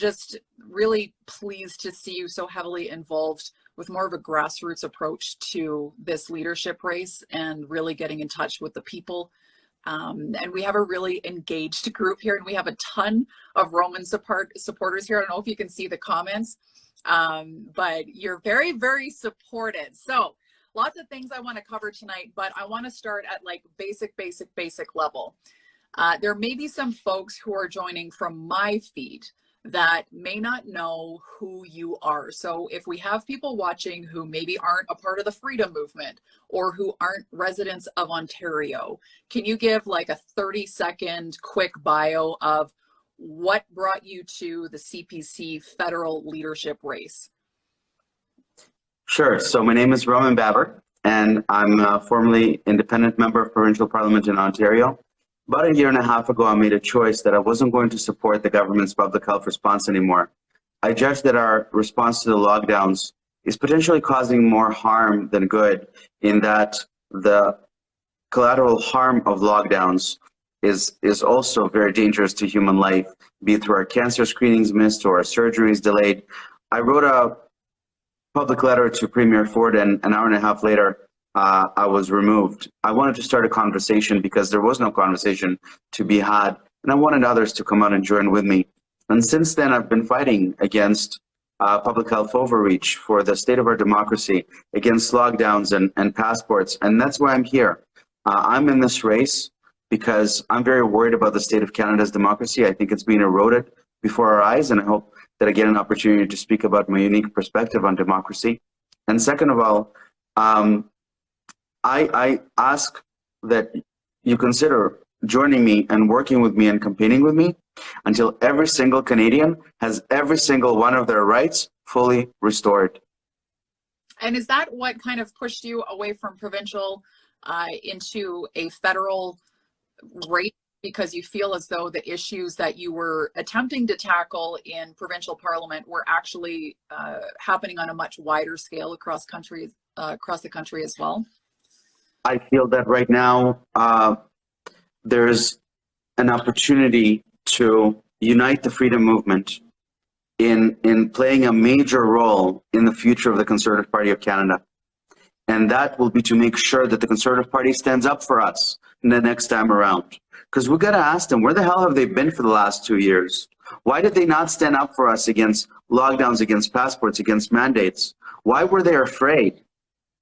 just really pleased to see you so heavily involved with more of a grassroots approach to this leadership race and really getting in touch with the people. And we have a really engaged group here, and we have a ton of Roman supporters here. I don't know if you can see the comments, but you're very, very supported. So lots of things I want to cover tonight, but I want to start at like basic level. There may be some folks who are joining from my feed that may not know who you are. So if we have people watching who maybe aren't a part of the freedom movement or who aren't residents of Ontario, can you give like a 30-second quick bio of what brought you to the CPC federal leadership race? Sure. So my name is Roman Baber, and I'm a formerly independent member of provincial parliament in Ontario. About a year and a half ago, I made a choice that I wasn't going to support the government's public health response anymore. I judged that our response to the lockdowns is potentially causing more harm than good, in that the collateral harm of lockdowns is also very dangerous to human life, be it through our cancer screenings missed or our surgeries delayed. I wrote a public letter to Premier Ford, and an hour and a half later, I was removed. I wanted to start a conversation because there was no conversation to be had, and I wanted others to come out and join with me. And since then, I've been fighting against public health overreach for the state of our democracy, against lockdowns and passports, and that's why I'm here. I'm in this race because I'm very worried about the state of Canada's democracy. I think it's being eroded before our eyes, and I hope that I get an opportunity to speak about my unique perspective on democracy. And second of all, I ask that you consider joining me and working with me and campaigning with me until every single Canadian has every single one of their rights fully restored. And is that what kind of pushed you away from provincial into a federal race, because you feel as though the issues that you were attempting to tackle in provincial parliament were actually happening on a much wider scale across the country as well? I feel that right now there's an opportunity to unite the freedom movement in playing a major role in the future of the Conservative Party of Canada. And that will be to make sure that the Conservative Party stands up for us the next time around. Because we've got to ask them, where the hell have they been for the last 2 years? Why did they not stand up for us against lockdowns, against passports, against mandates? Why were they afraid?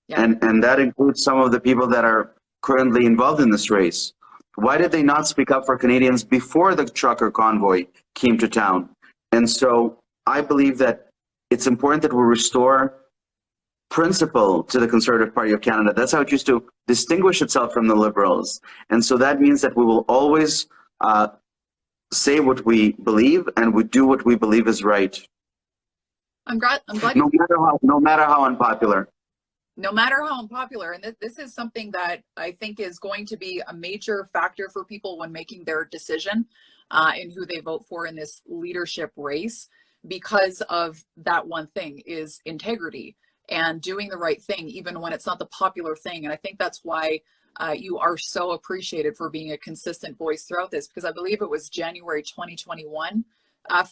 Yeah. And that includes some of the people that are currently involved in this race. Why did they not speak up for Canadians before the trucker convoy came to town? And so I believe that it's important that we restore principle to the Conservative Party of Canada. That's how it used to distinguish itself from the Liberals. And so that means that we will always say what we believe, and we do what we believe is right. I'm glad. No matter how unpopular. No matter how unpopular. And this is something that I think is going to be a major factor for people when making their decision in who they vote for in this leadership race, because of that one thing is integrity and doing the right thing, even when it's not the popular thing. And I think that's why you are so appreciated for being a consistent voice throughout this, because I believe it was January 2021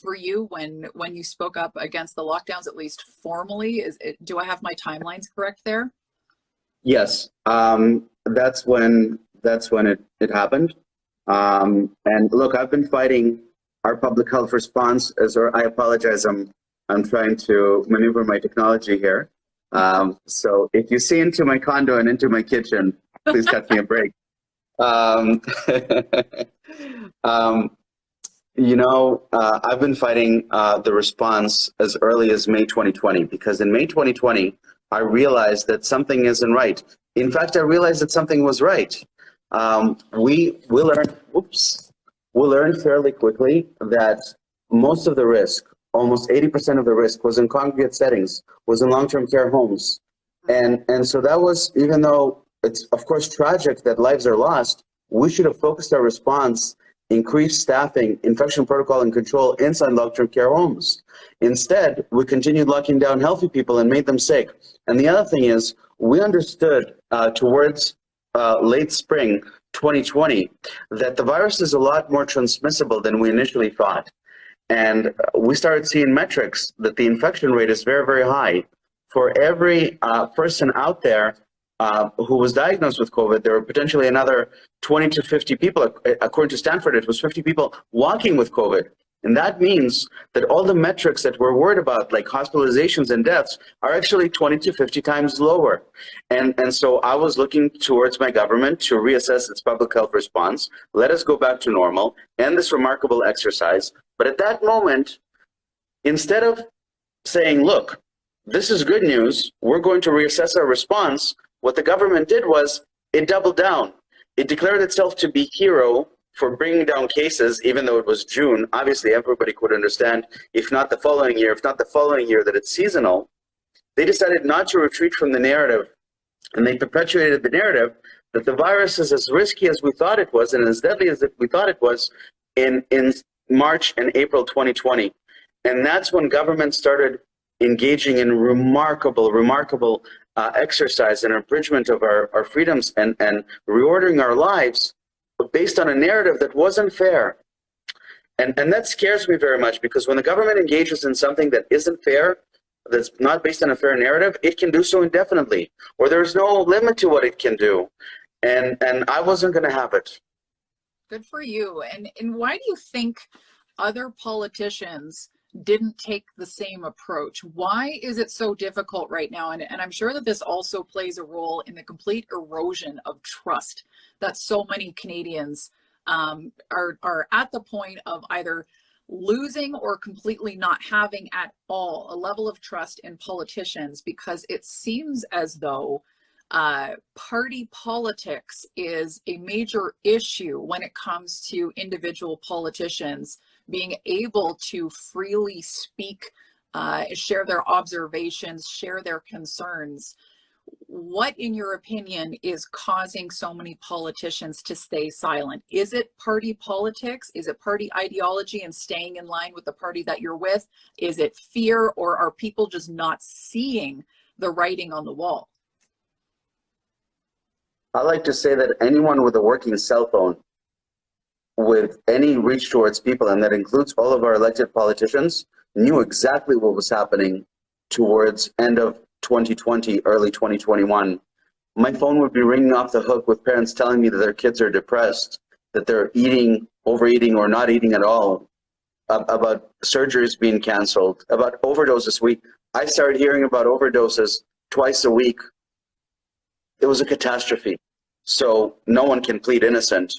for you when you spoke up against the lockdowns, at least formally. Do I have my timelines correct there? Yes, that's when it happened. And look, I've been fighting our public health response. I apologize, I'm trying to maneuver my technology here. So if you see into my condo and into my kitchen, please cut me a break. I've been fighting the response as early as May 2020, because in May 2020, I realized that something isn't right. In fact, I realized that something was right. We learned fairly quickly that most of the risk, almost 80% of the risk, was in congregate settings, was in long-term care homes. And so that was, even though it's of course tragic that lives are lost, we should have focused our response, increased staffing, infection protocol and control inside long-term care homes. Instead, we continued locking down healthy people and made them sick. And the other thing is, we understood towards late spring 2020 that the virus is a lot more transmissible than we initially thought. And we started seeing metrics that the infection rate is very, very high. For every person out there who was diagnosed with COVID, there were potentially another 20 to 50 people. According to Stanford, it was 50 people walking with COVID. And that means that all the metrics that we're worried about, like hospitalizations and deaths, are actually 20 to 50 times lower. And so I was looking towards my government to reassess its public health response, let us go back to normal, and this remarkable exercise. But at that moment, instead of saying, look, this is good news, we're going to reassess our response, what the government did was it doubled down. It declared itself to be hero for bringing down cases, even though it was June. Obviously, everybody could understand, if not the following year, that it's seasonal. They decided not to retreat from the narrative, and they perpetuated the narrative that the virus is as risky as we thought it was and as deadly as we thought it was in March and April 2020. And that's when government started engaging in remarkable exercise and abridgment of our freedoms and reordering our lives, but based on a narrative that wasn't fair. And that scares me very much, because when the government engages in something that isn't fair, that's not based on a fair narrative, it can do so indefinitely, or there's no limit to what it can do. And I wasn't going to have it. Good for you. And why do you think other politicians didn't take the same approach? Why is it so difficult right now? And I'm sure that this also plays a role in the complete erosion of trust that so many Canadians are at the point of either losing or completely not having at all a level of trust in politicians, because it seems as though party politics is a major issue when it comes to individual politicians being able to freely speak, share their observations, share their concerns. What, in your opinion, is causing so many politicians to stay silent? Is it party politics? Is it party ideology and staying in line with the party that you're with? Is it fear, or are people just not seeing the writing on the wall? I like to say that anyone with a working cell phone, with any reach towards people, and that includes all of our elected politicians, knew exactly what was happening towards end of 2020, early 2021. My phone would be ringing off the hook with parents telling me that their kids are depressed, that they're eating, overeating, or not eating at all, about surgeries being canceled, about overdoses. I started hearing about overdoses twice a week. It was a catastrophe. So no one can plead innocent.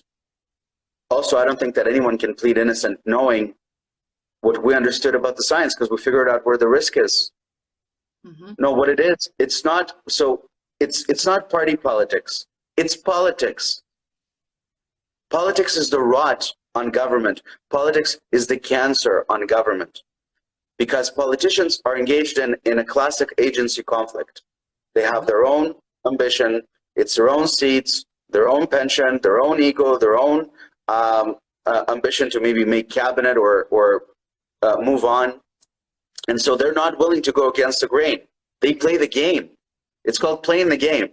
Also, I don't think that anyone can plead innocent knowing what we understood about the science, because we figured out where the risk is. Mm-hmm. No, what it is, it's not party politics. It's politics. Politics is the rot on government. Politics is the cancer on government, because politicians are engaged in a classic agency conflict. They have their own ambition. It's their own seats, their own pension, their own ego, their own ambition to maybe make cabinet or move on. And so they're not willing to go against the grain. They play the game. It's called playing the game.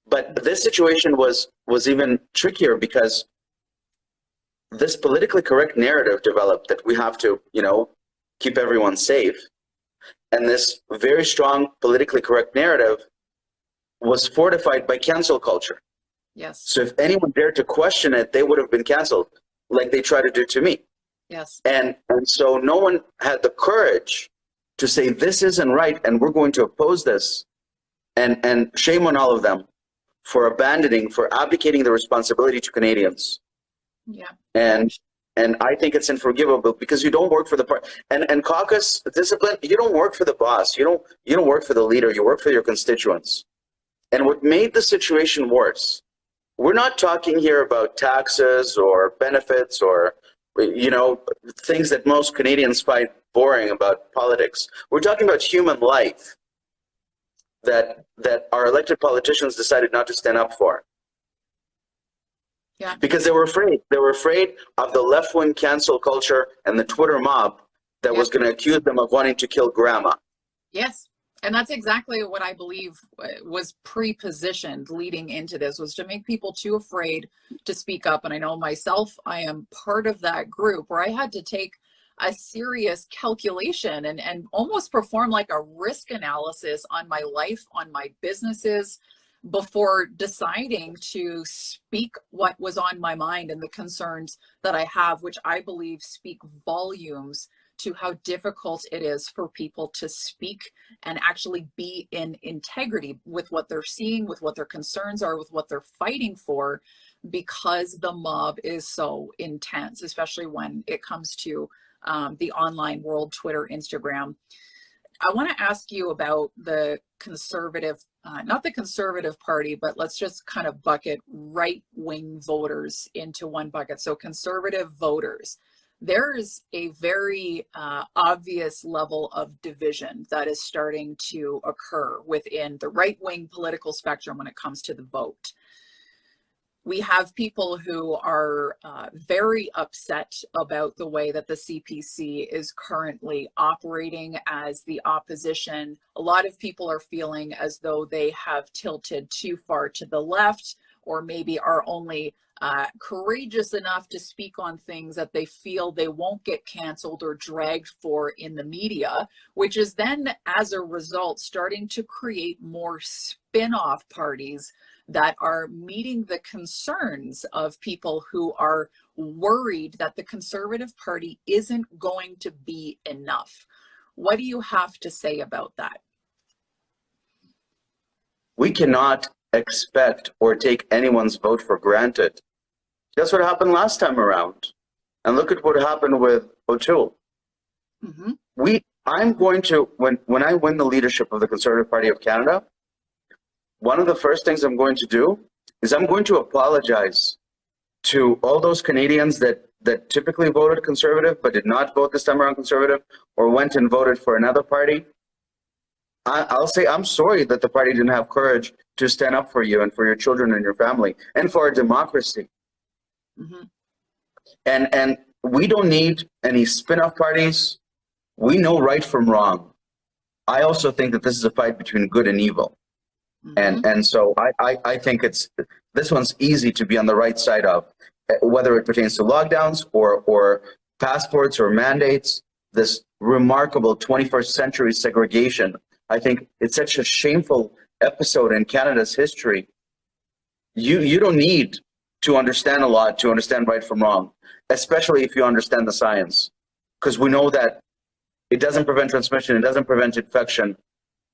But this situation was even trickier, because this politically correct narrative developed that we have to, keep everyone safe. And this very strong politically correct narrative was fortified by cancel culture. Yes. So if anyone dared to question it, they would have been canceled, like they try to do to me. Yes. And so no one had the courage to say, this isn't right, and we're going to oppose this. And shame on all of them for abdicating the responsibility to Canadians. Yeah. And I think it's unforgivable, because you don't work for the party. And caucus discipline, you don't work for the boss. You don't work for the leader. You work for your constituents. And what made the situation worse, we're not talking here about taxes or benefits or, things that most Canadians find boring about politics. We're talking about human life that our elected politicians decided not to stand up for. Yeah. Because they were afraid. They were afraid of the left-wing cancel culture and the Twitter mob that was going to accuse them of wanting to kill grandma. Yes. And that's exactly what I believe was pre-positioned leading into this, was to make people too afraid to speak up. And I know myself, I am part of that group where I had to take a serious calculation and almost perform like a risk analysis on my life, on my businesses, before deciding to speak what was on my mind and the concerns that I have, which I believe speak volumes to how difficult it is for people to speak and actually be in integrity with what they're seeing, with what their concerns are, with what they're fighting for, because the mob is so intense, especially when it comes to the online world, Twitter, Instagram. I want to ask you about the conservative, not the conservative party, but let's just kind of bucket right-wing voters into one bucket. So conservative voters, there's a very obvious level of division that is starting to occur within the right-wing political spectrum when it comes to the vote. We have people who are very upset about the way that the CPC is currently operating as the opposition. A lot of people are feeling as though they have tilted too far to the left, or maybe are only courageous enough to speak on things that they feel they won't get canceled or dragged for in the media, which is then, as a result, starting to create more spin-off parties that are meeting the concerns of people who are worried that the Conservative Party isn't going to be enough. What do you have to say about that? We cannot expect or take anyone's vote for granted. That's what happened last time around. And look at what happened with O'Toole. Mm-hmm. I'm going to, when I win the leadership of the Conservative Party of Canada, one of the first things I'm going to do is I'm going to apologize to all those Canadians that typically voted Conservative but did not vote this time around Conservative, or went and voted for another party. I'll say I'm sorry that the party didn't have courage to stand up for you and for your children and your family and for our democracy. Mm-hmm. And we don't need any spin-off parties. We know right from wrong. I also think that this is a fight between good and evil. Mm-hmm. And so I think this one's easy to be on the right side of, whether it pertains to lockdowns or passports or mandates. This remarkable 21st century segregation. I think it's such a shameful episode in Canada's history. You don't need to understand a lot to understand right from wrong, especially if you understand the science, because we know that it doesn't prevent transmission, it doesn't prevent infection.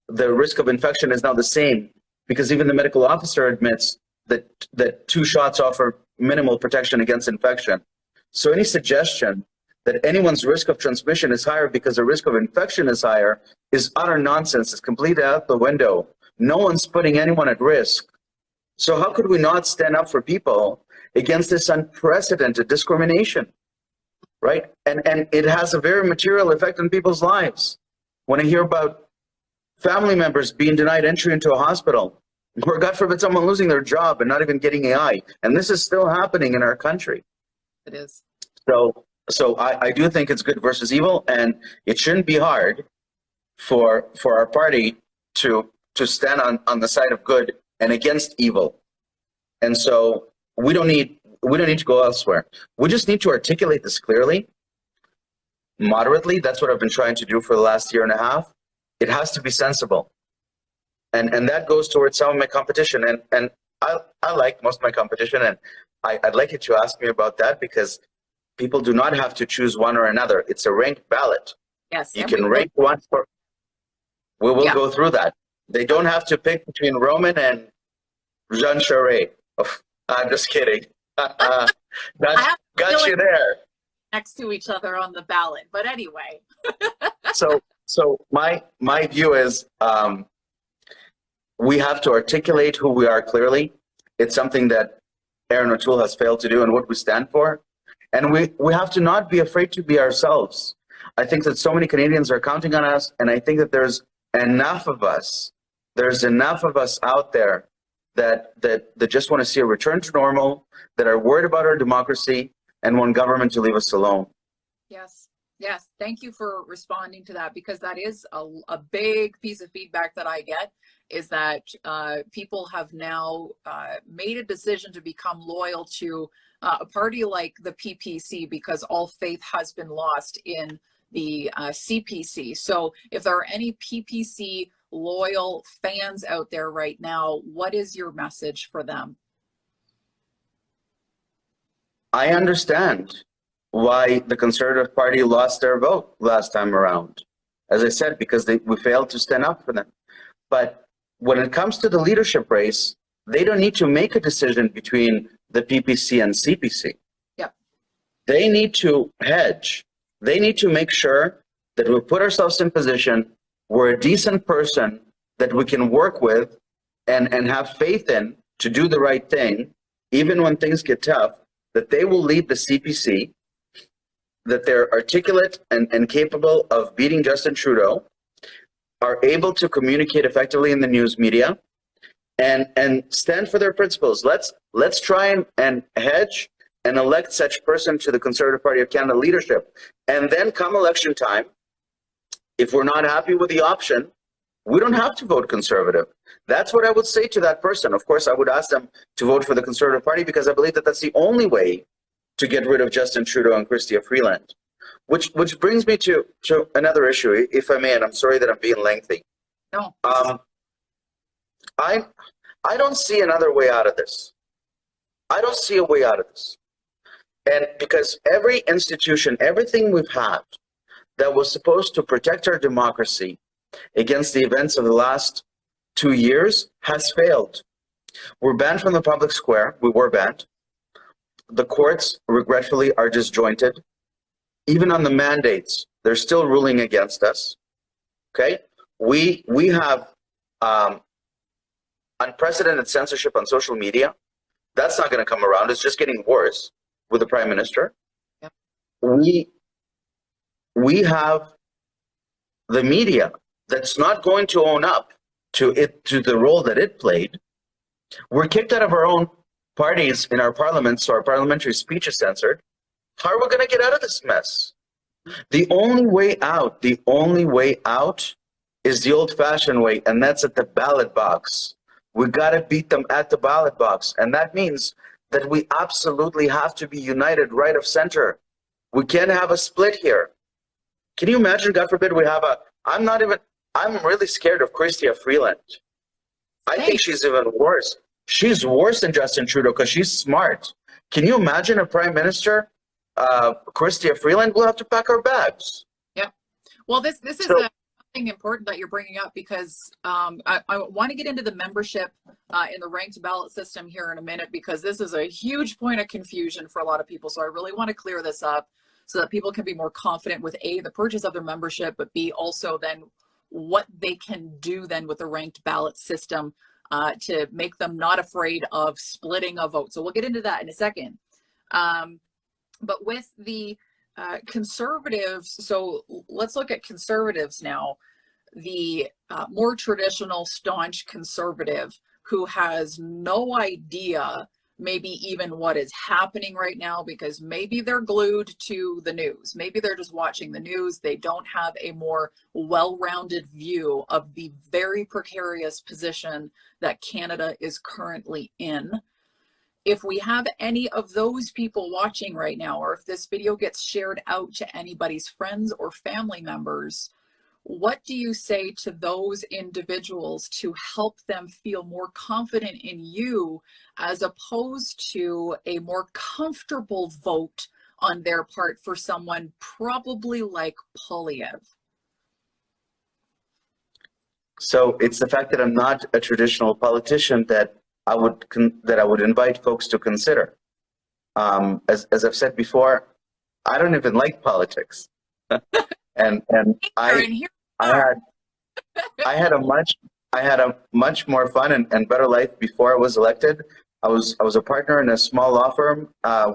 The risk of infection is now the same, because even the medical officer admits that 2 shots offer minimal protection against infection. So any suggestion that anyone's risk of transmission is higher because the risk of infection is higher is utter nonsense. It's completely out the window. No one's putting anyone at risk. So how could we not stand up for people against this unprecedented discrimination, right? And it has a very material effect on people's lives. When I hear about family members being denied entry into a hospital, or God forbid someone losing their job and not even getting AI, and this is still happening in our country. It is. So I do think it's good versus evil, and it shouldn't be hard for our party to stand on the side of good and against evil. And so we don't need to go elsewhere. We just need to articulate this clearly, moderately. That's what I've been trying to do for the last year and a half. It has to be sensible. And that goes towards some of my competition. And I like most of my competition, and I'd like you to ask me about that, because people do not have to choose one or another. It's a ranked ballot. Yes. You can rank one for, we will go through that. They don't have to pick between Roman and Jean Charest. I'm just kidding. Got you there. Next to each other on the ballot, but anyway. So my view is we have to articulate who we are clearly. It's something that Erin O'Toole has failed to do, and what we stand for. And we have to not be afraid to be ourselves. I think that so many Canadians are counting on us, and I think that there's enough of us. There's enough of us out there that just want to see a return to normal, that are worried about our democracy, and want government to leave us alone. Yes. Thank you for responding to that, because that is a big piece of feedback that I get, is that people have now made a decision to become loyal to a party like the PPC, because all faith has been lost in the CPC. So if there are any PPC loyal fans out there right now, what is your message for them? I understand why the Conservative Party lost their vote last time around. As I said, because we failed to stand up for them. But when it comes to the leadership race, they don't need to make a decision between the PPC and CPC. Yep. They need to hedge. They need to make sure that we put ourselves in position, we're a decent person that we can work with and have faith in to do the right thing, even when things get tough, that they will lead the CPC, that they're articulate and capable of beating Justin Trudeau, are able to communicate effectively in the news media, and stand for their principles. Let's try and hedge and elect such person to the Conservative Party of Canada leadership. And then come election time, if we're not happy with the option, we don't have to vote Conservative. That's what I would say to that person. Of course, I would ask them to vote for the Conservative Party because I believe that that's the only way to get rid of Justin Trudeau and Chrystia Freeland. Which brings me to another issue, if I may, and I'm sorry that I'm being lengthy. No. I don't see another way out of this. I don't see a way out of this. And because every institution, everything we've had that was supposed to protect our democracy against the events of the last 2 years has failed. We're banned from the public square. We were banned. The courts, regretfully, are disjointed. Even on the mandates, they're still ruling against us. Okay? We have unprecedented censorship on social media. That's not going to come around. It's just getting worse with the Prime Minister. Yep. We have the media that's not going to own up to the role that it played. We're kicked out of our own parties in our parliaments, so our parliamentary speech is censored. How are we going to get out of this mess? The only way out is the old-fashioned way, and that's at the ballot box. We got to beat them at the ballot box, and that means that we absolutely have to be united right of center. We can't have a split here. Can you imagine, God forbid, we have I'm really scared of Chrystia Freeland. I think she's even worse. She's worse than Justin Trudeau because she's smart. Can you imagine a Prime Minister, Chrystia Freeland? Will have to pack our bags. Yeah. Well, this is something important that you're bringing up because I want to get into the membership in the ranked ballot system here in a minute because this is a huge point of confusion for a lot of people. So I really want to clear this up so that people can be more confident with A, the purchase of their membership, but B, also then what they can do then with the ranked ballot system to make them not afraid of splitting a vote. So we'll get into that in a second. But with the Conservatives, so let's look at Conservatives now. The more traditional, staunch Conservative who has no idea maybe even what is happening right now because maybe they're glued to the news. Maybe they're just watching the news. They don't have a more well-rounded view of the very precarious position that Canada is currently in. If we have any of those people watching right now, or if this video gets shared out to anybody's friends or family members, what do you say to those individuals to help them feel more confident in you as opposed to a more comfortable vote on their part for someone probably like Poilievre? So it's the fact that I'm not a traditional politician that I would invite folks to consider. As I've said before, I don't even like politics, and I had a much more fun and better life before I was elected. I was a partner in a small law firm. I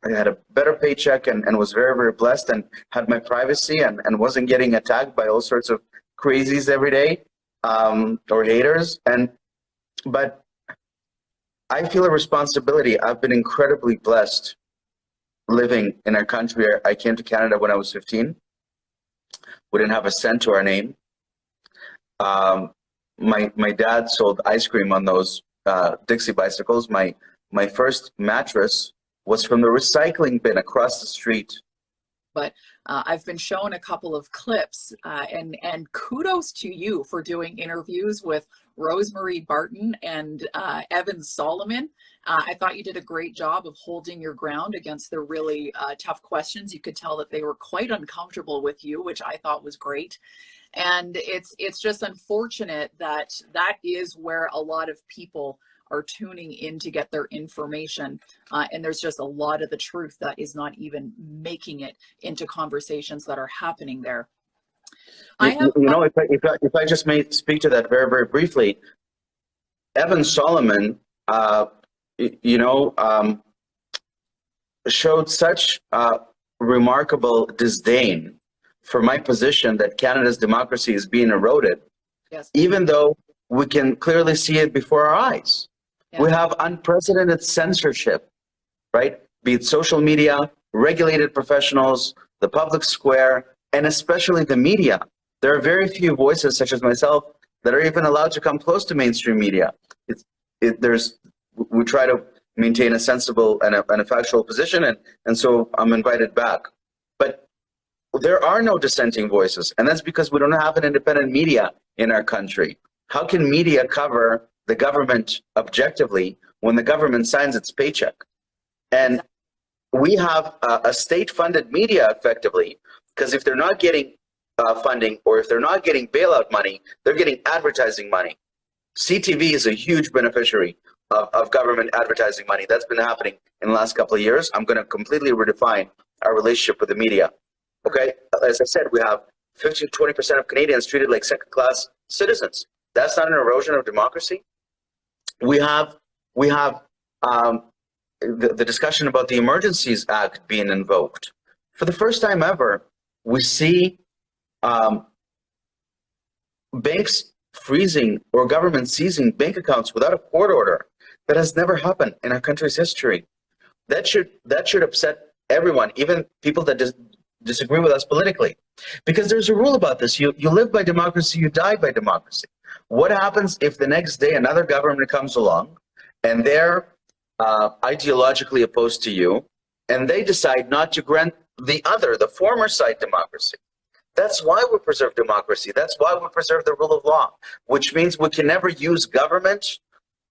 had a better paycheck and was very, very blessed and had my privacy and wasn't getting attacked by all sorts of crazies every day or haters. But I feel a responsibility. I've been incredibly blessed living in a country. I came to Canada when I was 15. We didn't have a cent to our name. My dad sold ice cream on those Dixie bicycles. My my first mattress was from the recycling bin across the street. But I've been shown a couple of clips, and kudos to you for doing interviews with Rosemary Barton and Evan Solomon. I thought you did a great job of holding your ground against the really tough questions. You could tell that they were quite uncomfortable with you, which I thought was great. And it's just unfortunate that that is where a lot of people are tuning in to get their information. And there's just a lot of the truth that is not even making it into conversations that are happening there. If I just may speak to that very, very briefly, Evan Solomon, showed such remarkable disdain for my position that Canada's democracy is being eroded, Yes. even though we can clearly see it before our eyes. Yeah. We have unprecedented censorship, right? Be it social media, regulated professionals, the public square, and especially the media. There are very few voices, such as myself, that are even allowed to come close to mainstream media. We try to maintain a sensible and a factual position, and so I'm invited back. But there are no dissenting voices, and that's because we don't have an independent media in our country. How can media cover the government objectively when the government signs its paycheck? And we have a state-funded media effectively, because if they're not getting funding, or if they're not getting bailout money, they're getting advertising money. CTV is a huge beneficiary of government advertising money. That's been happening in the last couple of years. I'm going to completely redefine our relationship with the media. Okay, as I said, we have 15 to 20% of Canadians treated like second-class citizens. That's not an erosion of democracy. We have the discussion about the Emergencies Act being invoked. For the first time ever, we see banks freezing or government seizing bank accounts without a court order. That has never happened in our country's history. That should upset everyone, even people that disagree with us politically, because there's a rule about this. You live by democracy, you die by democracy. What happens if the next day another government comes along and they're ideologically opposed to you, and they decide not to grant the former side democracy? That's why we preserve democracy. That's why we preserve the rule of law, which means we can never use government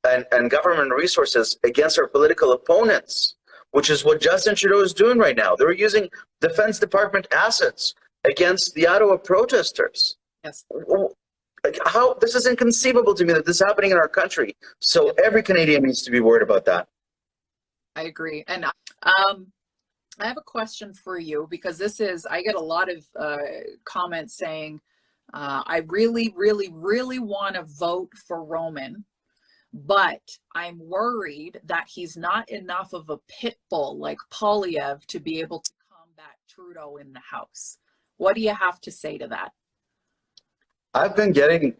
and government resources against our political opponents, which is what Justin Trudeau is doing right now. They're using Defense Department assets against the Ottawa protesters. Yes. How, this is inconceivable to me that this is happening in our country. So every Canadian needs to be worried about that. I agree. And I have a question for you, because I get a lot of comments saying, I really, really, really want to vote for Roman, but I'm worried that he's not enough of a pit bull like Poilievre to be able to combat Trudeau in the House. What do you have to say to that? I've been getting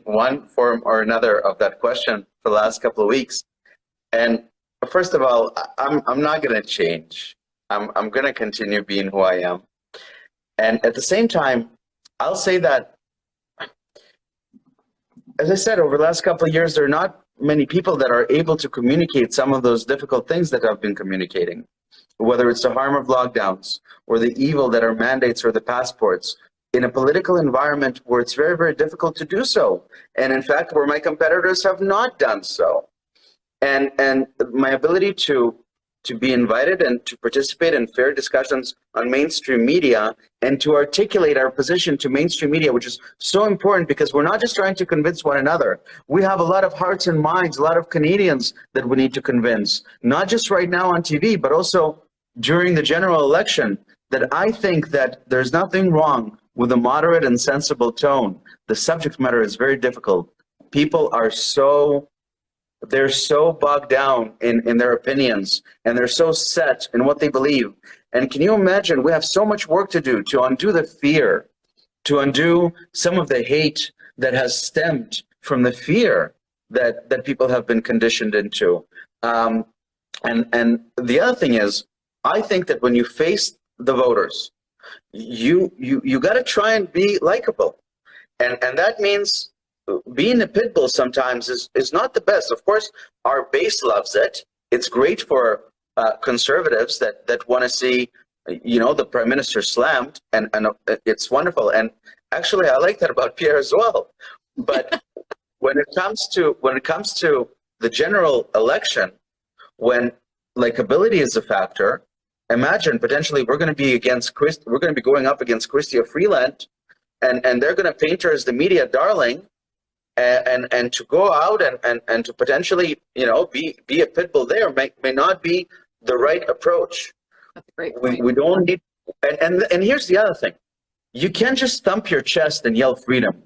one form or another of that question for the last couple of weeks. And first of all, I'm not going to change. I'm going to continue being who I am. And at the same time, I'll say that, as I said, over the last couple of years, there are not many people that are able to communicate some of those difficult things that I've been communicating, whether it's the harm of lockdowns or the evil that are mandates or the passports, in a political environment where it's very, very difficult to do so. And in fact, where my competitors have not done so. And my ability to be invited and to participate in fair discussions on mainstream media and to articulate our position to mainstream media, which is so important, because we're not just trying to convince one another. We have a lot of hearts and minds, a lot of Canadians that we need to convince, not just right now on TV, but also during the general election, that I think that there's nothing wrong with a moderate and sensible tone. The subject matter is very difficult. People are they're so bogged down in their opinions, and they're so set in what they believe. And can you imagine, we have so much work to do to undo the fear, to undo some of the hate that has stemmed from the fear that people have been conditioned into. And the other thing is, I think that when you face the voters, you got to try and be likable. And that means being a pit bull sometimes is not the best. Of course, our base loves it. It's great for conservatives that want to see, the prime minister slammed, and it's wonderful. And actually, I like that about Pierre as well. But when it comes to the general election, when likability is a factor, imagine potentially we're going to be going up against Chrystia Freeland, and they're going to paint her as the media darling, and to go out and to potentially be a pit bull there may not be the right approach. That's a great point. We don't need, and here's the other thing: you can't just thump your chest and yell freedom,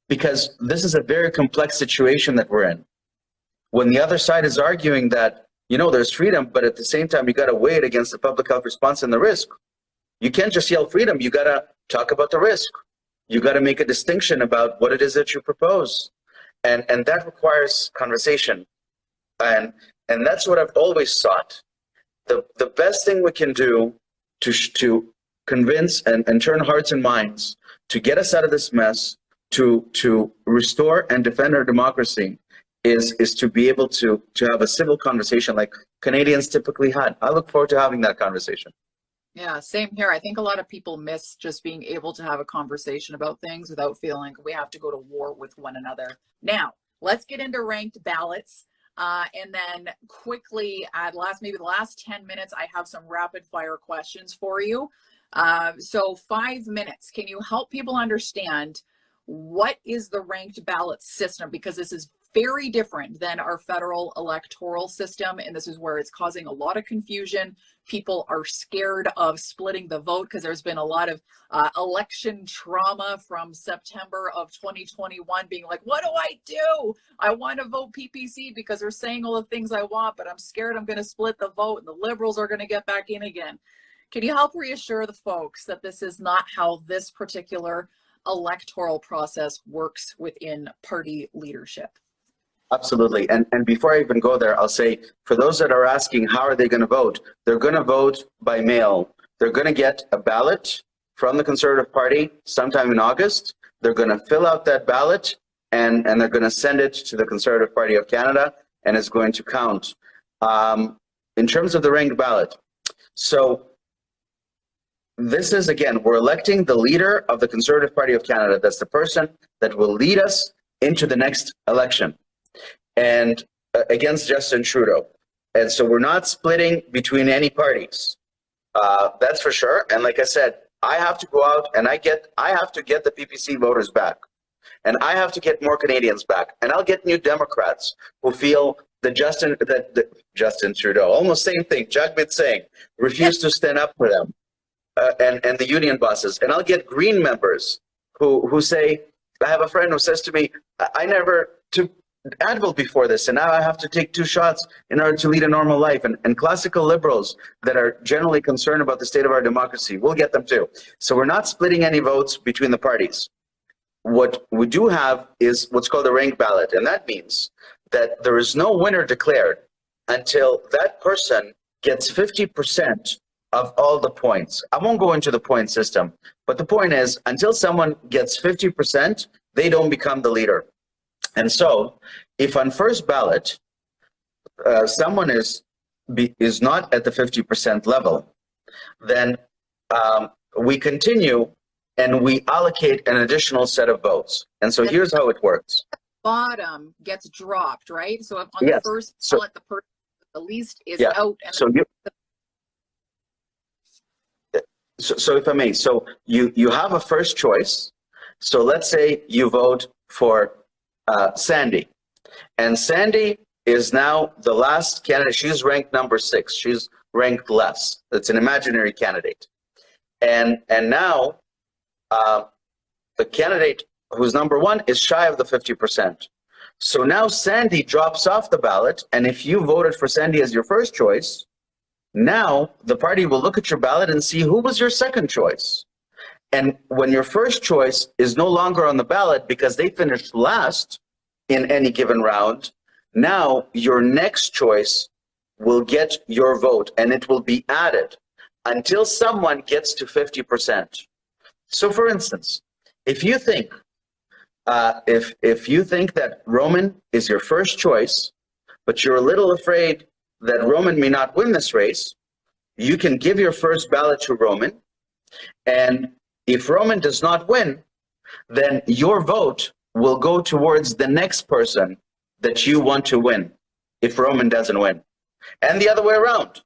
because this is a very complex situation that we're in. When the other side is arguing that there's freedom, but at the same time you got to weigh it against the public health response and the risk. You can't just yell freedom. You got to talk about the risk. You got to make a distinction about what it is that you propose, and that requires conversation, and that's what I've always sought. The best thing we can do to convince and turn hearts and minds to get us out of this mess, to restore and defend our democracy, is to be able to have a civil conversation like Canadians typically had. I look forward to having that conversation. Yeah, same here. I think a lot of people miss just being able to have a conversation about things without feeling we have to go to war with one another. Now, let's get into ranked ballots. And then quickly, maybe the last 10 minutes, I have some rapid fire questions for you. So 5 minutes. Can you help people understand what is the ranked ballot system? Because this is very different than our federal electoral system, and this is where it's causing a lot of confusion. People are scared of splitting the vote because there's been a lot of election trauma from September of 2021 being like, what do I do? I want to vote PPC because they're saying all the things I want, but I'm scared I'm going to split the vote and the Liberals are going to get back in again. Can you help reassure the folks that this is not how this particular electoral process works within party leadership? Absolutely. And before I even go there, I'll say, for those that are asking, how are they going to vote? They're going to vote by mail. They're going to get a ballot from the Conservative Party sometime in August. They're going to fill out that ballot, and they're going to send it to the Conservative Party of Canada, and it's going to count. In terms of the ranked ballot, so this is, again, we're electing the leader of the Conservative Party of Canada. That's the person that will lead us into the next election, and against Justin Trudeau. And so we're not splitting between any parties. That's for sure. And like I said, I have to go out and I have to get the PPC voters back. And I have to get more Canadians back. And I'll get new Democrats who feel that Justin Trudeau, almost same thing, Jagmeet Singh, refused to stand up for them, and the union bosses. And I'll get Green members who say, I have a friend who says to me, I never took Advil before this, and now I have to take 2 shots in order to lead a normal life. And classical liberals that are generally concerned about the state of our democracy, we'll get them too. So we're not splitting any votes between the parties. What we do have is what's called a ranked ballot, and that means that there is no winner declared until that person gets 50% of all the points. I won't go into the point system, but the point is, until someone gets 50%, they don't become the leader. And so, if on first ballot, someone is not at the 50% level, then we continue and we allocate an additional set of votes. And so here's how it works. Bottom gets dropped, right? So if on the first ballot, the person the least is out. And so if I may, so you have a first choice. So let's say you vote for Sandy, and Sandy is now the last candidate. She's ranked number 6. She's ranked less. It's an imaginary candidate, and now the candidate who's number 1 is shy of the 50%. So now Sandy drops off the ballot, and if you voted for Sandy as your first choice, now the party will look at your ballot and see who was your second choice. And when your first choice is no longer on the ballot because they finished last in any given round, now your next choice will get your vote, and it will be added until someone gets to 50%. So for instance, if you think If you think that Roman is your first choice, but you're a little afraid that Roman may not win this race, you can give your first ballot to Roman. And if Roman does not win, then your vote will go towards the next person that you want to win if Roman doesn't win. And the other way around.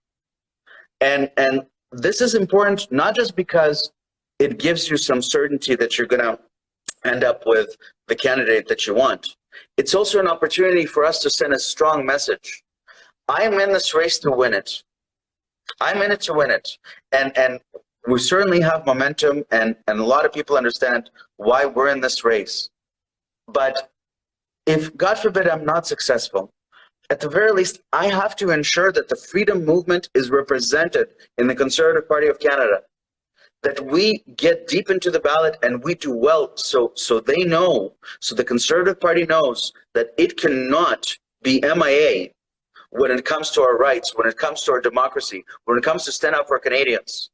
And this is important, not just because it gives you some certainty that you're going to end up with the candidate that you want. It's also an opportunity for us to send a strong message. I am in this race to win it. I'm in it to win it. And we certainly have momentum, and a lot of people understand why we're in this race. But if, God forbid, I'm not successful, at the very least, I have to ensure that the freedom movement is represented in the Conservative Party of Canada, that we get deep into the ballot and we do well, so they know, so the Conservative Party knows that it cannot be MIA when it comes to our rights, when it comes to our democracy, when it comes to stand up for Canadians.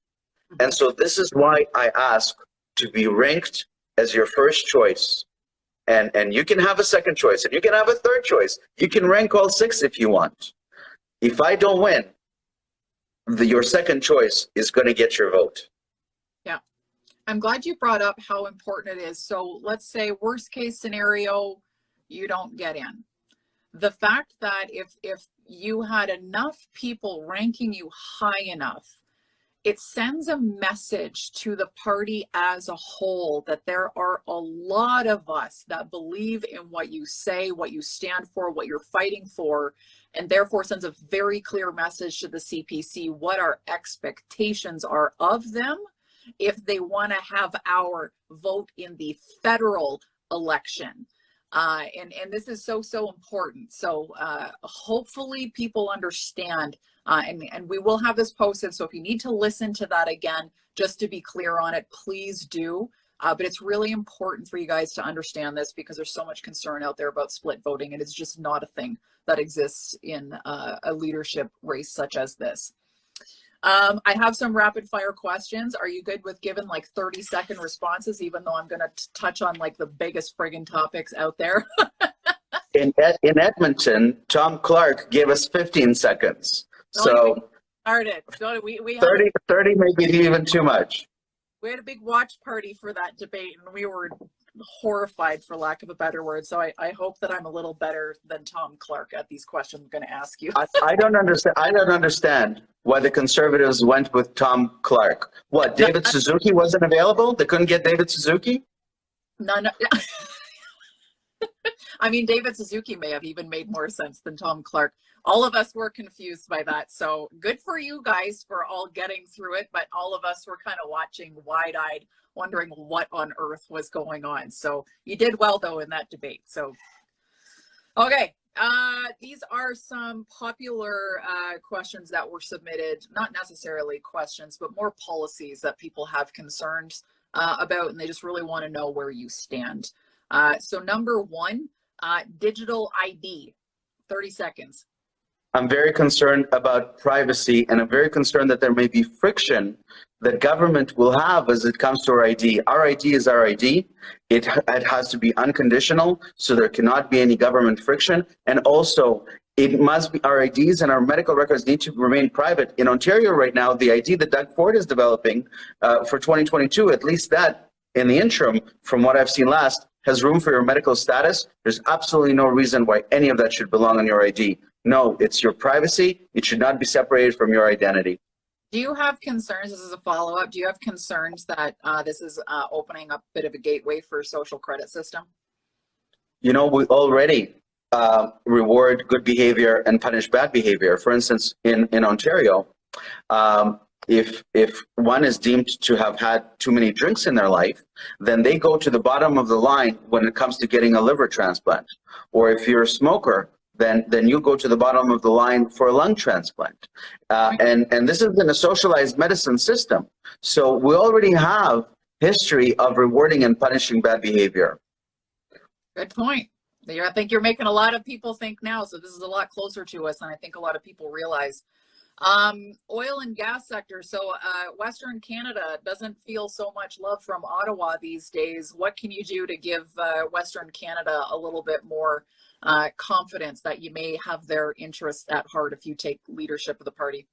And so this is why I ask to be ranked as your first choice. And you can have a second choice, and you can have a third choice. You can rank all 6 if you want. If I don't win, your second choice is going to get your vote. Yeah. I'm glad you brought up how important it is. So let's say worst case scenario, you don't get in. The fact that if you had enough people ranking you high enough, it sends a message to the party as a whole that there are a lot of us that believe in what you say, what you stand for, what you're fighting for, and therefore sends a very clear message to the CPC what our expectations are of them if they want to have our vote in the federal election. And this is so important. So hopefully people understand, and we will have this posted. So if you need to listen to that again, just to be clear on it, please do. But it's really important for you guys to understand this because there's so much concern out there about split voting, and it's just not a thing that exists in a leadership race such as this. I have some rapid fire questions. Are you good with giving like 30-second responses, even though I'm going to touch on like the biggest friggin' topics out there? In Edmonton, Tom Clark gave us 15 seconds. So we 30 may be even too much. We had a big watch party for that debate, and we were horrified, for lack of a better word. So I hope that I'm a little better than Tom Clark at these questions I'm going to ask you. I don't understand why the Conservatives went with Tom Clark. What, David Suzuki wasn't available? They couldn't get David Suzuki? No. I mean, David Suzuki may have even made more sense than Tom Clark. All of us were confused by that. So good for you guys for all getting through it. But all of us were kind of watching wide-eyed, wondering what on earth was going on. So you did well, though, in that debate. So, okay. These are some popular questions that were submitted, not necessarily questions, but more policies that people have concerns about, and they just really want to know where you stand. So number 1, digital ID, 30 seconds. I'm very concerned about privacy, and I'm very concerned that there may be friction that government will have as it comes to our ID. Our ID is our ID. It has to be unconditional, so there cannot be any government friction. And also, it must be, our IDs and our medical records need to remain private. In Ontario right now, the ID that Doug Ford is developing for 2022, at least that in the interim, from what I've seen last, has room for your medical status. There's absolutely no reason why any of that should belong on your ID. No, it's your privacy. It should not be separated from your identity. Do you have concerns, this is a follow-up, do you have concerns that this is opening up a bit of a gateway for a social credit system? You know, we already reward good behavior and punish bad behavior. For instance, in Ontario, if one is deemed to have had too many drinks in their life, then they go to the bottom of the line when it comes to getting a liver transplant. Or if you're a smoker, then you go to the bottom of the line for a lung transplant. And this is in a socialized medicine system. So we already have history of rewarding and punishing bad behavior. Good point. I think you're making a lot of people think now, so this is a lot closer to us than I think a lot of people realize. Oil and gas sector. So Western Canada doesn't feel so much love from Ottawa these days. What can you do to give Western Canada a little bit more confidence that you may have their interests at heart if you take leadership of the party?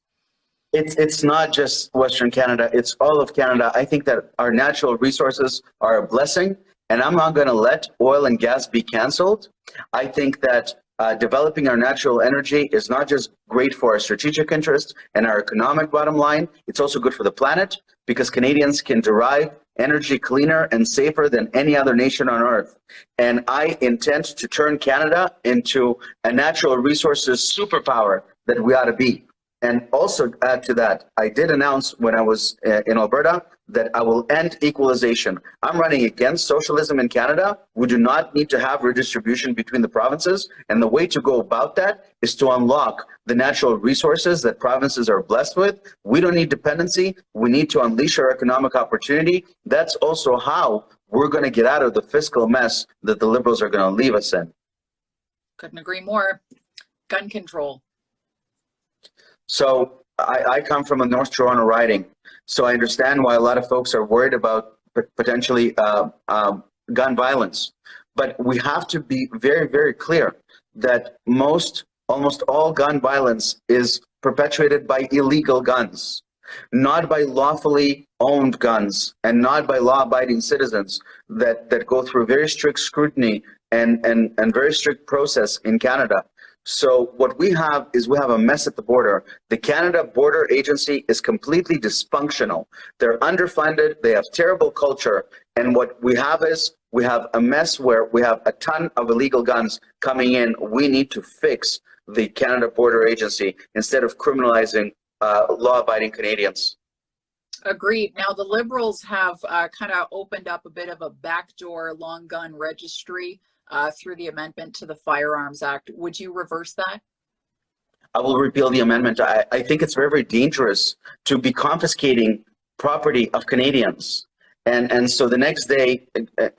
It's not just Western Canada, it's all of Canada. I think that our natural resources are a blessing, and I'm not going to let oil and gas be canceled. I think that developing our natural energy is not just great for our strategic interest and our economic bottom line, it's also good for the planet because Canadians can derive energy cleaner and safer than any other nation on earth. And I intend to turn Canada into a natural resources superpower that we ought to be. And also add to that, I did announce when I was in Alberta that I will end equalization. I'm running against socialism in Canada. We do not need to have redistribution between the provinces. And the way to go about that is to unlock the natural resources that provinces are blessed with. We don't need dependency. We need to unleash our economic opportunity. That's also how we're going to get out of the fiscal mess that the Liberals are going to leave us in. Couldn't agree more. Gun control. So I come from a North Toronto riding, so I understand why a lot of folks are worried about potentially gun violence. But we have to be very, very clear that almost all gun violence is perpetuated by illegal guns, not by lawfully owned guns, and not by law-abiding citizens that go through very strict scrutiny and very strict process in Canada. So what we have is we have a mess at the border. The Canada Border Agency is completely dysfunctional. They're underfunded. They have terrible culture. And what we have is we have a mess where we have a ton of illegal guns coming in. We need to fix the Canada Border Agency instead of criminalizing law-abiding Canadians. Agreed. Now, the Liberals have kind of opened up a bit of a backdoor long gun registry through the amendment to the Firearms Act. Would you reverse that? I will repeal the amendment. I think it's very, very dangerous to be confiscating property of Canadians. And so the next day,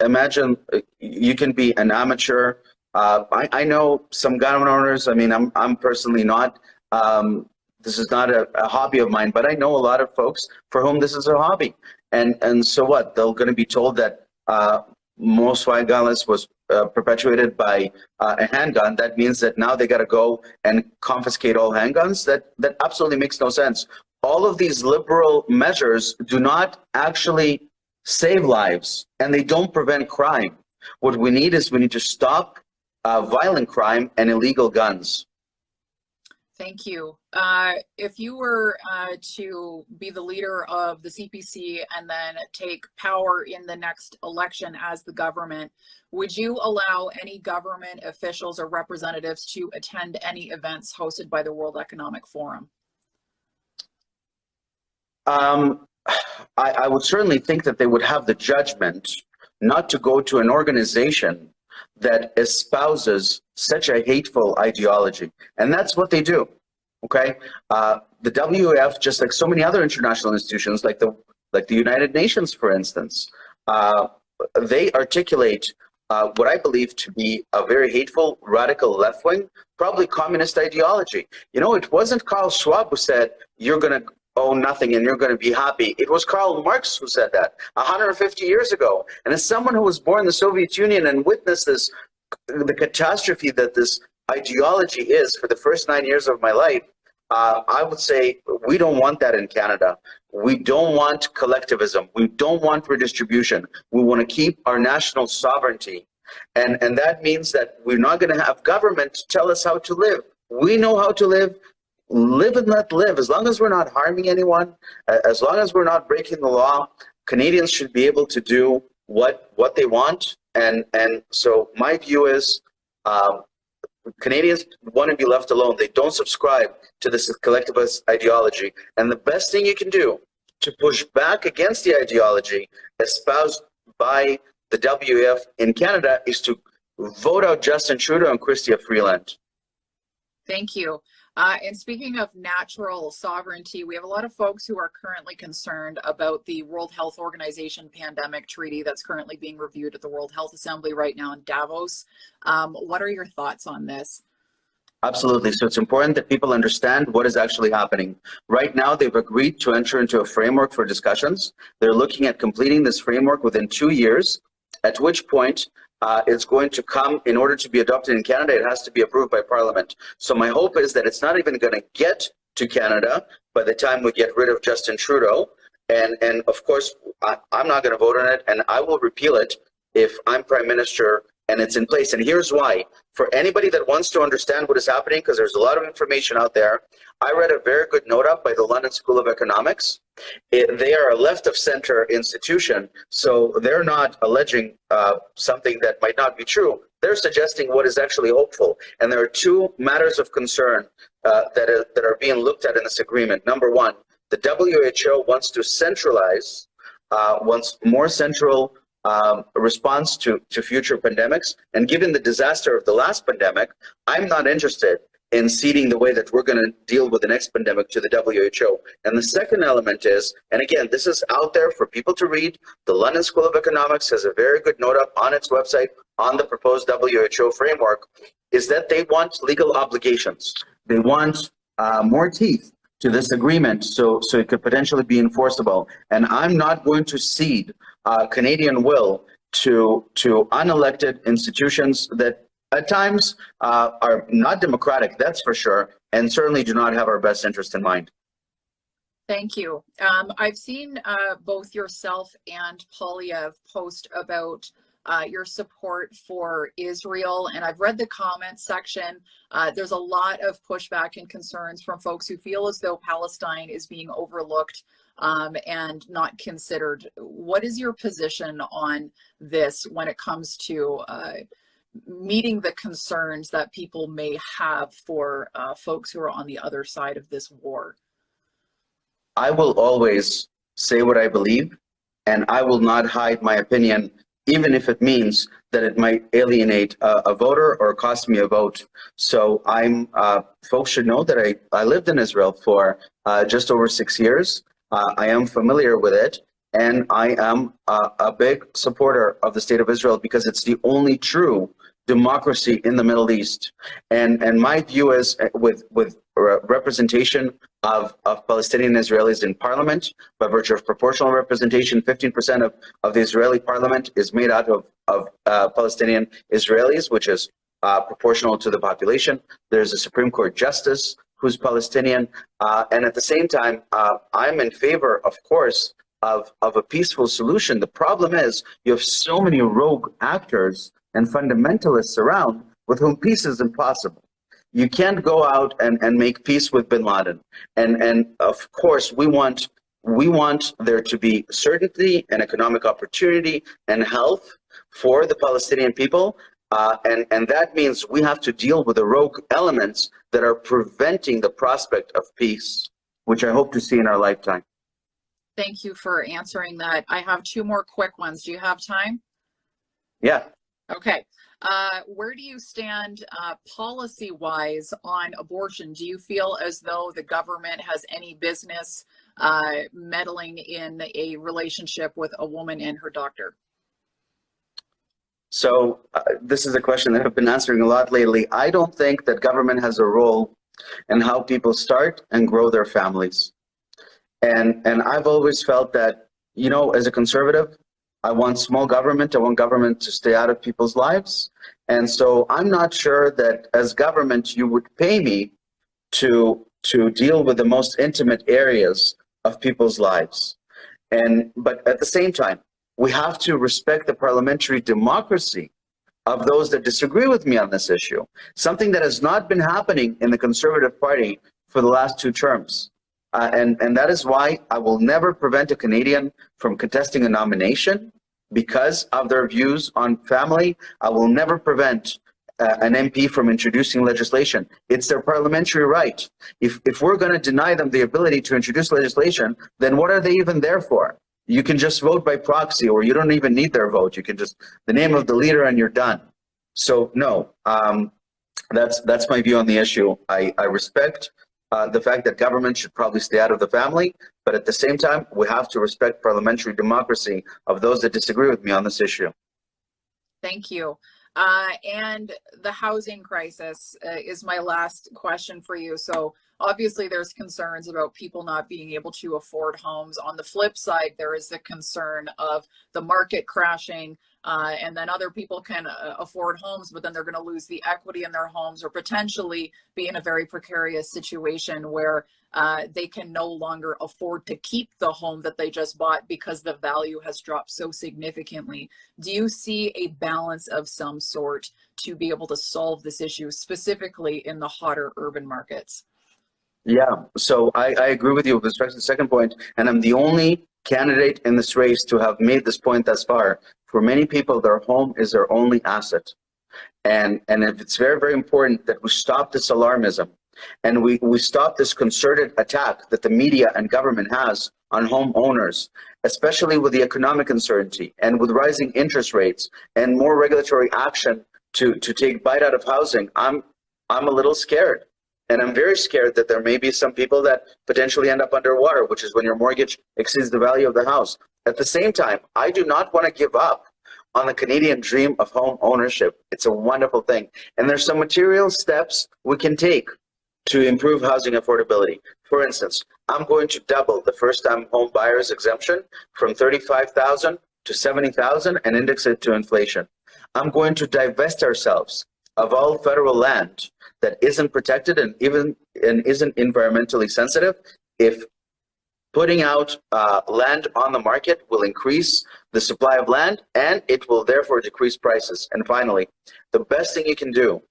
imagine you can be an amateur. I know some gun owners. I mean, I'm personally not. This is not a hobby of mine, but I know a lot of folks for whom this is a hobby. And so what? They're going to be told that most violence was perpetuated by a handgun. That means that now they got to go and confiscate all handguns. That absolutely makes no sense. All of these liberal measures do not actually save lives, and they don't prevent crime. What we need is we need to stop violent crime and illegal guns. Thank you. If you were to be the leader of the CPC and then take power in the next election as the government, would you allow any government officials or representatives to attend any events hosted by the World Economic Forum? I would certainly think that they would have the judgment not to go to an organization that espouses such a hateful ideology. And that's what they do, okay? The WEF, just like so many other international institutions, like the United Nations, for instance, they articulate what I believe to be a very hateful, radical left-wing, probably communist ideology. You know, it wasn't Karl Schwab who said, you're going to own nothing and you're going to be happy. It was Karl Marx who said that 150 years ago. And as someone who was born in the Soviet Union and witnessed this, the catastrophe that this ideology is for the first 9 years of my life, I would say we don't want that in Canada. We don't want collectivism. We don't want redistribution. We want to keep our national sovereignty. And that means that we're not going to have government tell us how to live. We know how to live. Live and let live. As long as we're not harming anyone, as long as we're not breaking the law, Canadians should be able to do what they want. And so my view is Canadians want to be left alone. They don't subscribe to this collectivist ideology. And the best thing you can do to push back against the ideology espoused by the WEF in Canada is to vote out Justin Trudeau and Chrystia Freeland. Thank you. And speaking of natural sovereignty, we have a lot of folks who are currently concerned about the World Health Organization pandemic treaty that's currently being reviewed at the World Health Assembly right now in Davos. What are your thoughts on this? Absolutely. So it's important that people understand what is actually happening. Right now, they've agreed to enter into a framework for discussions. They're looking at completing this framework within 2 years, at which point it's going to come, in order to be adopted in Canada, it has to be approved by Parliament. So my hope is that it's not even going to get to Canada by the time we get rid of Justin Trudeau. And of course, I'm not going to vote on it, and I will repeal it if I'm Prime Minister and it's in place. And here's why. For anybody that wants to understand what is happening, because there's a lot of information out there, I read a very good note up by the London School of Economics. They are a left of center institution, so they're not alleging something that might not be true. They're suggesting what is actually hopeful. And there are two matters of concern that are being looked at in this agreement. Number one, the WHO wants to centralize, wants more central response to future pandemics. And given the disaster of the last pandemic, I'm not interested in ceding the way that we're going to deal with the next pandemic to the WHO. And the second element is, and again, this is out there for people to read, the London School of Economics has a very good note up on its website on the proposed WHO framework, is that they want legal obligations. They want more teeth to this agreement so it could potentially be enforceable. And I'm not going to cede Canadian will to unelected institutions that at times are not democratic, that's for sure, and certainly do not have our best interest in mind. Thank you. I've seen both yourself and Polyev post about your support for Israel, and I've read the comments section. There's a lot of pushback and concerns from folks who feel as though Palestine is being overlooked and not considered. What is your position on this when it comes to meeting the concerns that people may have for folks who are on the other side of this war? I will always say what I believe, and I will not hide my opinion, even if it means that it might alienate a voter or cost me a vote. So folks should know that I lived in Israel for just over 6 years. I am familiar with it, and I am a big supporter of the State of Israel because it's the only true democracy in the Middle East. And my view is with representation of Palestinian Israelis in parliament, by virtue of proportional representation, 15% of the Israeli parliament is made out of Palestinian Israelis, which is proportional to the population. There's a Supreme Court justice who's Palestinian. And at the same time, I'm in favor, of course, of a peaceful solution. The problem is you have so many rogue actors and fundamentalists around with whom peace is impossible. You can't go out and make peace with bin Laden. And of course, we want there to be certainty and economic opportunity and health for the Palestinian people. And that means we have to deal with the rogue elements that are preventing the prospect of peace, which I hope to see in our lifetime. Thank you for answering that. I have two more quick ones. Do you have time? Yeah. Okay. Where do you stand policy-wise on abortion? Do you feel as though the government has any business meddling in a relationship with a woman and her doctor? So this is a question that I've been answering a lot lately. I don't think that government has a role in how people start and grow their families. And I've always felt that, you know, as a conservative, I want small government. I want government to stay out of people's lives. And so I'm not sure that as government, you would pay me to deal with the most intimate areas of people's lives. But at the same time, we have to respect the parliamentary democracy of those that disagree with me on this issue, something that has not been happening in the Conservative Party for the last 2 terms. And that is why I will never prevent a Canadian from contesting a nomination because of their views on family. I will never prevent an MP from introducing legislation. It's their parliamentary right. If we're going to deny them the ability to introduce legislation, then what are they even there for? You can just vote by proxy, or you don't even need their vote. You can just, the name of the leader and you're done. So no, that's my view on the issue. I respect the fact that government should probably stay out of the family, but at the same time, we have to respect parliamentary democracy of those that disagree with me on this issue. Thank you. And the housing crisis is my last question for you. So obviously there's concerns about people not being able to afford homes. On the flip side, there is the concern of the market crashing, and then other people can afford homes, but then they're going to lose the equity in their homes or potentially be in a very precarious situation where they can no longer afford to keep the home that they just bought because the value has dropped so significantly. Do you see a balance of some sort to be able to solve this issue, specifically in the hotter urban markets? Yeah, so I agree with you with respect to the second point, and I'm the only candidate in this race to have made this point thus far. For many people, their home is their only asset. And it's very, very important that we stop this alarmism and we stop this concerted attack that the media and government has on homeowners, especially with the economic uncertainty and with rising interest rates and more regulatory action to take bite out of housing. I'm a little scared. And I'm very scared that there may be some people that potentially end up underwater, which is when your mortgage exceeds the value of the house. At the same time, I do not want to give up on the Canadian dream of home ownership. It's a wonderful thing. And there's some material steps we can take to improve housing affordability. For instance, I'm going to double the first-time home buyers exemption from $35,000 to $70,000 and index it to inflation. I'm going to divest ourselves of all federal land that isn't protected and isn't environmentally sensitive. If putting out land on the market will increase the supply of land, and it will therefore decrease prices. And finally, the best thing you can do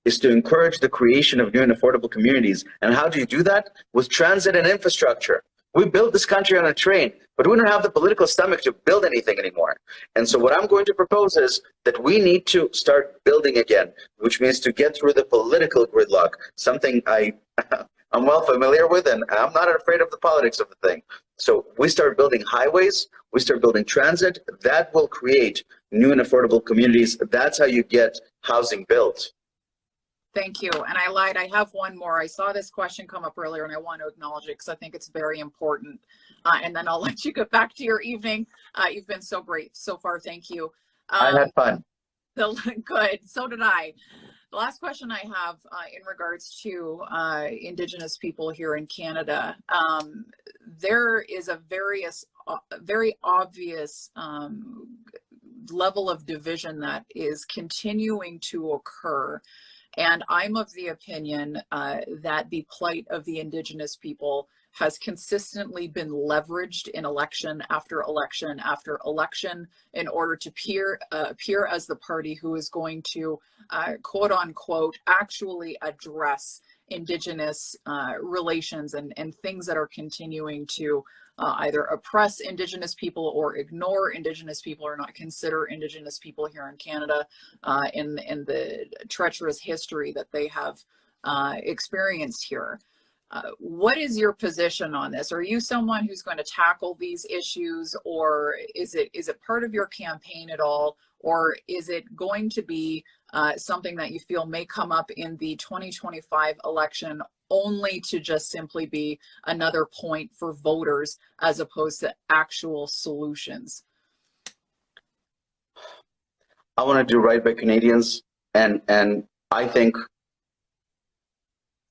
is to encourage the creation of new and affordable communities. And how do you do that? With transit and infrastructure. We built this country on a train, but we don't have the political stomach to build anything anymore. And so what I'm going to propose is that we need to start building again, which means to get through the political gridlock, something I'm well familiar with, and I'm not afraid of the politics of the thing. So we start building highways, we start building transit, that will create new and affordable communities. That's how you get housing built. Thank you. And I lied, I have one more. I saw this question come up earlier and I want to acknowledge it because I think it's very important. And then I'll let you get back to your evening. You've been so great so far. Thank you. I had fun. Good. So did I. The last question I have in regards to Indigenous people here in Canada, there is a very obvious level of division that is continuing to occur. And I'm of the opinion that the plight of the Indigenous people has consistently been leveraged in election after election after election in order to appear as the party who is going to, quote unquote, actually address Indigenous relations and things that are continuing to either oppress Indigenous people or ignore Indigenous people or not consider Indigenous people here in Canada in the treacherous history that they have experienced here. What is your position on this? Are you someone who's going to tackle these issues, or is it part of your campaign at all, or is it going to be something that you feel may come up in the 2025 election only to just simply be another point for voters as opposed to actual solutions? I want to do right by Canadians, and I think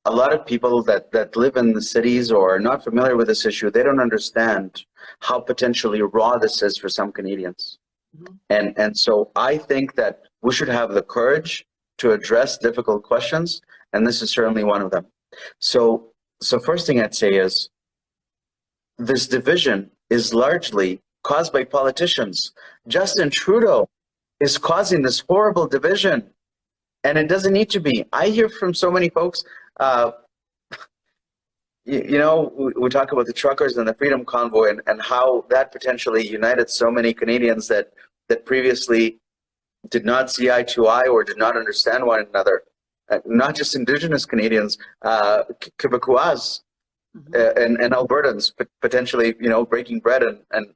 a lot of people that live in the cities or are not familiar with this issue, they don't understand how potentially raw this is for some Canadians. Mm-hmm. And so I think that we should have the courage to address difficult questions, and this is certainly one of them. So first thing I'd say is this division is largely caused by politicians. Justin Trudeau is causing this horrible division, and it doesn't need to be. I hear from so many folks, we talk about the truckers and the Freedom Convoy and how that potentially united so many Canadians that previously did not see eye to eye or did not understand one another. Not just Indigenous Canadians, Quebecois, and Albertans potentially, breaking bread and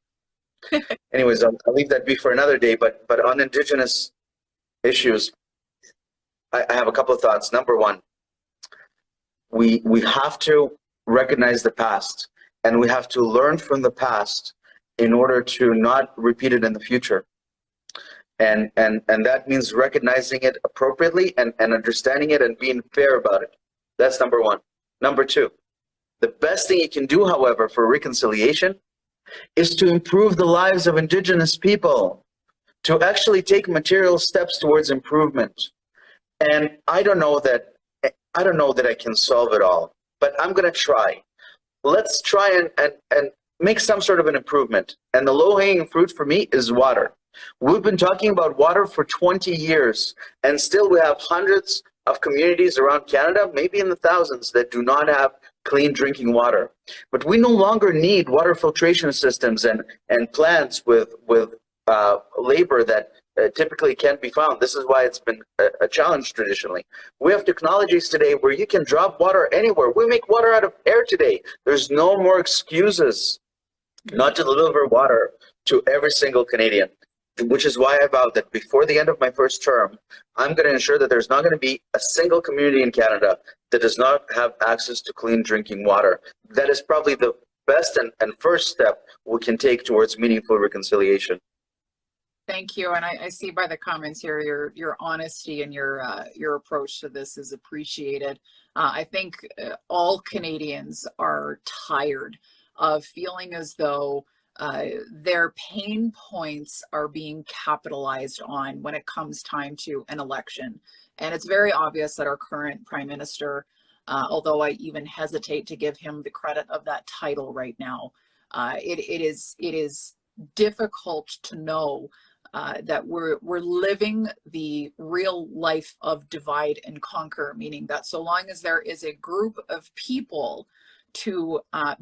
anyways, I'll leave that be for another day. But on Indigenous issues, I have a couple of thoughts. Number one, we have to recognize the past, and we have to learn from the past in order to not repeat it in the future. And that means recognizing it appropriately and understanding it and being fair about it. That's number one. Number two, the best thing you can do, however, for reconciliation is to improve the lives of Indigenous people, to actually take material steps towards improvement. And I don't know that I can solve it all, but I'm going to try. Let's try and make some sort of an improvement. And the low-hanging fruit for me is water. We've been talking about water for 20 years, and still we have hundreds of communities around Canada, maybe in the thousands, that do not have clean drinking water. But we no longer need water filtration systems and plants with labor that typically can't be found. This is why it's been a challenge traditionally. We have technologies today where you can drop water anywhere. We make water out of air today. There's no more excuses not to deliver water to every single Canadian, which is why I vowed that before the end of my first term, I'm going to ensure that there's not going to be a single community in Canada that does not have access to clean drinking water. That is probably the best and first step we can take towards meaningful reconciliation. Thank you, and I see by the comments here your honesty and your approach to this is appreciated. I think all Canadians are tired of feeling as though their pain points are being capitalized on when it comes time to an election. And it's very obvious that our current Prime Minister, although I even hesitate to give him the credit of that title right now, it is difficult to know that we're living the real life of divide and conquer, meaning that so long as there is a group of people to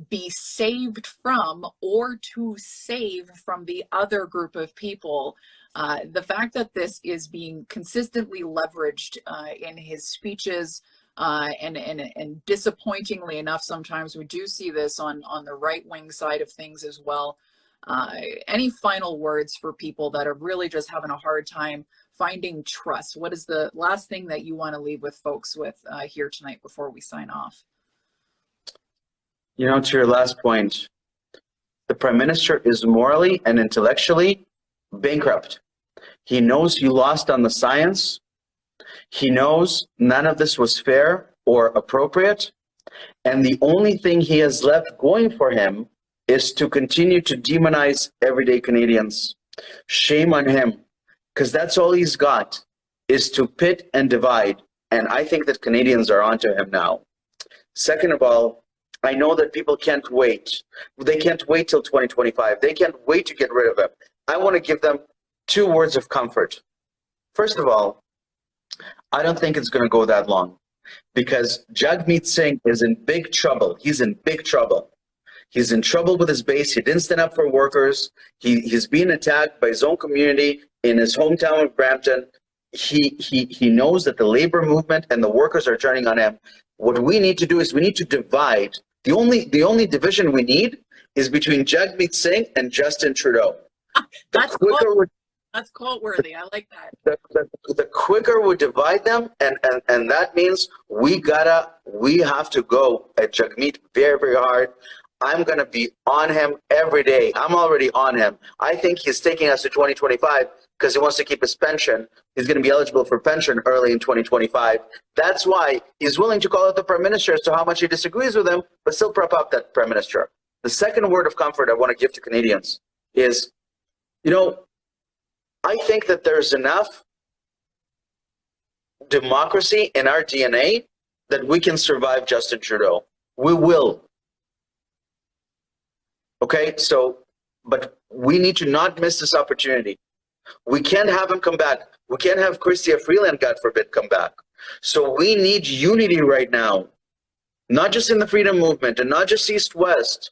be saved from or to save from the other group of people, the fact that this is being consistently leveraged in his speeches and disappointingly enough, sometimes we do see this on the right-wing side of things as well. Any final words for people that are really just having a hard time finding trust? What is the last thing that you want to leave with folks with here tonight before we sign off? You know, to your last point, the Prime Minister is morally and intellectually bankrupt. He knows he lost on the science. He knows none of this was fair or appropriate. And the only thing he has left going for him is to continue to demonize everyday Canadians. Shame on him, because that's all he's got, is to pit and divide. And I think that Canadians are onto him now. Second of all, I know that people can't wait. They can't wait till 2025. They can't wait to get rid of him. I want to give them 2 words of comfort. First of all, I don't think it's going to go that long, because Jagmeet Singh is in big trouble. He's in big trouble. He's in trouble with his base. He didn't stand up for workers. He's being attacked by his own community in his hometown of Brampton. He knows that the labor movement and the workers are turning on him. What we need to do is we need to divide. The only division we need is between Jagmeet Singh and Justin Trudeau. That's quote worthy. I like that. The quicker we divide them, and that means we have to go at Jagmeet very, very hard. I'm going to be on him every day. I'm already on him. I think he's taking us to 2025 because he wants to keep his pension. He's going to be eligible for pension early in 2025. That's why he's willing to call out the Prime Minister as to how much he disagrees with him, but still prop up that Prime Minister. The second word of comfort I want to give to Canadians is, you know, I think that there's enough democracy in our DNA that we can survive Justin Trudeau. We will. Okay, but we need to not miss this opportunity. We can't have him come back. We can't have Chrystia Freeland, God forbid, come back. So we need unity right now, not just in the freedom movement and not just East-West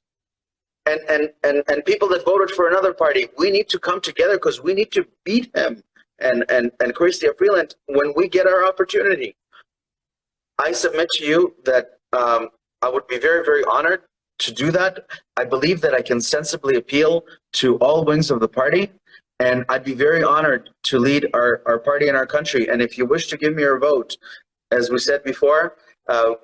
and people that voted for another party. We need to come together because we need to beat him and Chrystia Freeland when we get our opportunity. I submit to you that I would be very, very honored to do that. I believe that I can sensibly appeal to all wings of the party, and I'd be very honored to lead our party and our country. And if you wish to give me your vote, as we said before,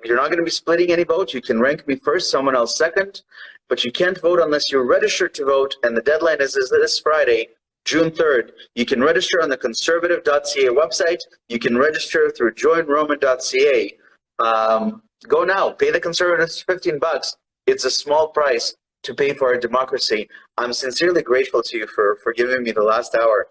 you're not going to be splitting any votes. You can rank me first, someone else second, but you can't vote unless you're registered to vote, and the deadline is this Friday. June 3rd. You can register on the conservative.ca website. You can register through joinroman.ca. Go now. Pay the conservatives $15. It's a small price to pay for our democracy. I'm sincerely grateful to you for giving me the last hour.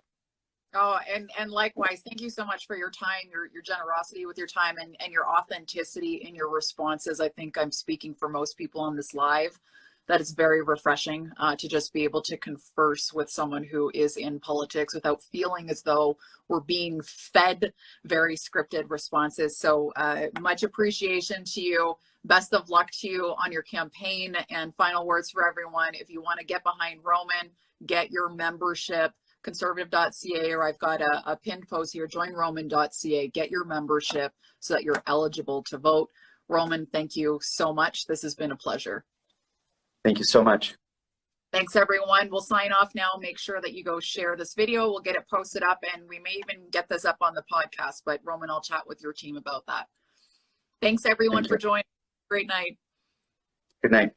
Oh, and likewise, thank you so much for your time, your generosity with your time, and your authenticity in your responses. I think I'm speaking for most people on this live, that it's very refreshing to just be able to converse with someone who is in politics without feeling as though we're being fed very scripted responses. So much appreciation to you. Best of luck to you on your campaign. And final words for everyone: if you want to get behind Roman, get your membership. Conservative.ca, or I've got a pinned post here, joinroman.ca. Get your membership so that you're eligible to vote. Roman, thank you so much. This has been a pleasure. Thank you so much. Thanks, everyone. We'll sign off now. Make sure that you go share this video. We'll get it posted up, and we may even get this up on the podcast. But Roman, I'll chat with your team about that. Thanks, everyone, for joining. Great night. Good night.